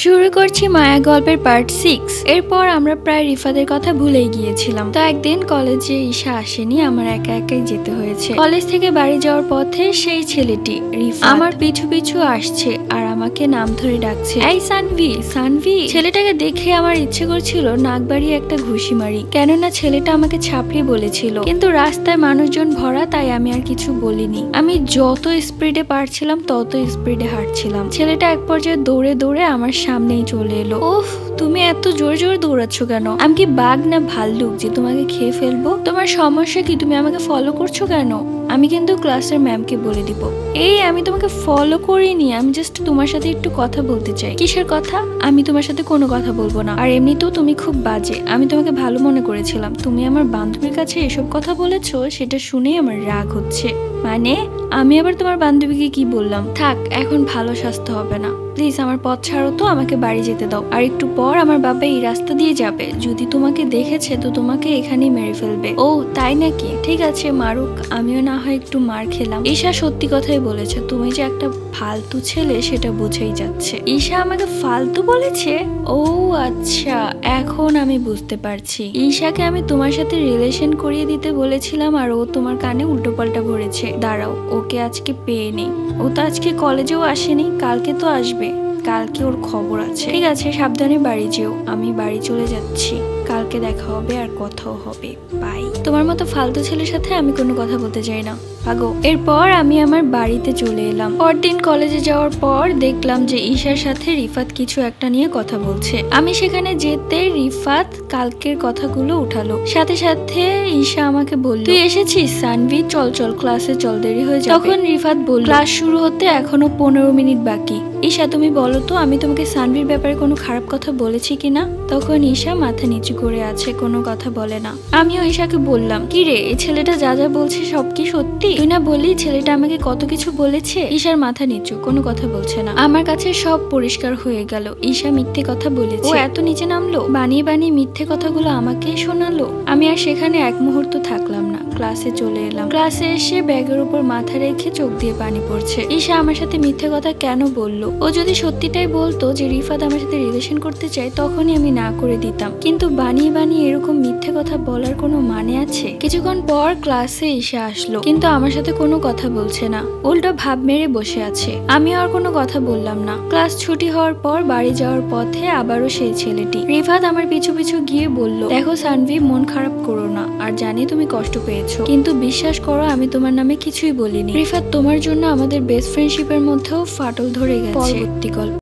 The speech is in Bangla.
শুরু করছি মায়া গল্পের পার্ট 6। এরপর আমরা প্রায় রিফাতের কথা ভুলেই গিয়েছিলাম। তো একদিন কলেজে ঈশা আসেনি, আমার একা একাই যেতে হয়েছে। কলেজ থেকে বাড়ি যাওয়ার পথে সেই ছেলেটি রিফাত আমার পিছু পিছু আসছে আর আমাকে নাম ধরে ডাকছে, এই সানভি সানভি। ছেলেটাকে দেখে আমার ইচ্ছে করছিল নাক বাড়িয়ে একটা ঘুষি মারি, কেননা ছেলেটা আমাকে ছাপড়ি বলেছিল। কিন্তু রাস্তায় মানুষজন ভরা, তাই আমি আর কিছু বলিনি। আমি যত স্পিডে পারছিলাম তত স্পিডে হাঁটছিলাম। ছেলেটা এক পর্যায়ে দৌড়ে দৌড়ে আমার সামনেই চলে এলো। ওফ, তুমি এত জোরে জোরে দৌড়াচ্ছ কেন? আমি কি বাঘ না ভাল্লুক যে তোমাকে খেয়ে ফেলবো? তোমার সমস্যা কি? তুমি আমাকে ফলো করছো কেন? আমি কিন্তু ক্লাসের ম্যামকে বলে দিব। এই, আমি তোমাকে ফলো করিনি, আমি জাস্ট তোমার সাথে একটু কথা বলতে চাই। কিসের কথা? আমি তোমার সাথে কোনো কথা বলবো না। আর এমনিতেও তুমি খুব বাজে, আমি তোমাকে ভালো মনে করেছিলাম। তুমি আমার বান্ধবীর কাছে এসব কথা বলেছো, সেটা শুনেই আমার রাগ হচ্ছে। মানে আমি আবার তোমার বান্ধবীকে কি বললাম? থাক, এখন ভালো স্বাস্থ্য হবে না। প্লিজ আমার পথ ছাড়ো তো, আমাকে বাড়ি যেতে দাও। আর একটু পর আমার বাবা এই রাস্তা দিয়ে যাবে, যদি তোমাকে দেখেছে তো তোমাকে এখানেই মেরে ফেলবে। ও তাই নাকি? ঠিক আছে, মারুক, আমিও না হয় একটু মার খেলাম। ঈশা সত্যি কথাই বলেছে, তুমি যে একটা ফালতু ছেলে সেটা বুঝেই যাচ্ছে। ঈশা আমাকে ফালতু বলেছে? ও আচ্ছা, এখন আমি বুঝতে পারছি। ঈশাকে আমি তোমার সাথে রিলেশন করিয়ে দিতে বলেছিলাম আর ও তোমার কানে উল্টো পাল্টা ভরেছে। দাঁড়াও, ওকে আজকে পেয়ে নেই। ও তো আজকে কলেজেও আসেনি, কালকে তো আসবে। কালকে ওর খবর আছে। ঠিক আছে, সাবধানে বাড়ি যেও। আমি বাড়ি চলে যাচ্ছি, কালকে দেখা হবে আর কথাও হবে। বাই। তোমার মতো ফালতু ছেলের সাথে আমি কোনো কথা বলতে চাই না, ভাগো। এরপর আমি আমার বাড়িতে চলে এলাম। পরদিন কলেজে যাওয়ার পর দেখলাম যে ঈশার সাথে রিফাত কিছু একটা নিয়ে কথা বলছে। আমি সেখানে যেতে রিফাত কালকের কথাগুলো উঠালো। সাথে সাথে ঈশা আমাকে বলল, তুই এসেছিস সানভি, চল চল ক্লাসে চল, দেরি হয়ে যাবে। তখন রিফাত বলল, ক্লাস শুরু হতে এখনো 15 মিনিট বাকি। ঈশা তুমি বলো তো, আমি তোমাকে সানভির ব্যাপারে কোনো খারাপ কথা বলেছি কিনা? তখন ঈশা মাথা নিচু করে আছে, কোনো কথা বলে না। আমিও ঈশাকে বললাম, কি রে, এই ছেলেটা যা যা বলছে সব কি সত্যি? তুই না বললি ছেলেটা আমাকে কত কিছু বলেছে? ঈশার মাথা নিচু, কোনো কথা বলছে না। আমার কাছে সব পরিষ্কার হয়ে গেল, ঈশা মিথ্যে কথা বলেছে। ও এত নিচে নামলো, বানিয়ে বানিয়ে মিথ্যে কথাগুলো আমাকেই শোনালো। আমি আর সেখানে এক মুহূর্ত থাকলাম না, ক্লাসে চলে এলাম। ক্লাসে এসে ব্যাগের উপর মাথা রেখে চোখ দিয়ে পানি পড়ছে। ঈশা আমার সাথে মিথ্যে কথা কেন বললো? ও যদি সত্যিটাই বলতো যে রিফাত আমার সাথে রিলেশন করতে চায়, তখনই আমি না করে দিতাম। কিন্তু বানিয়ে বানিয়ে এরকম মিথ্যে কথা বলার কোনো মানে আছে? কিছুক্ষণ পর ক্লাসে ঈশা আসলো, কিন্তু আমার সাথে কোনো কথা বলছে না, উল্টো ভাব মেরে বসে আছে। আমি আর কোনো কথা বললাম না। ক্লাস ছুটি হওয়ার পর বাড়ি যাওয়ার পথে আবারও সেই ছেলেটি রিফাত আমার পিছু পিছু গিয়ে বলল, দেখো সানভি, মন খারাপ করো না, আর জানি তুমি কষ্ট পেয়েছো, কিন্তু বিশ্বাস করো আমি তোমার নামে কিছুই বলিনি। রিফাত, তোমার জন্য আমাদের বেস্ট ফ্রেন্ডশিপের মধ্যেও ফাটল ধরে গেছে। পরবর্তী গল্প।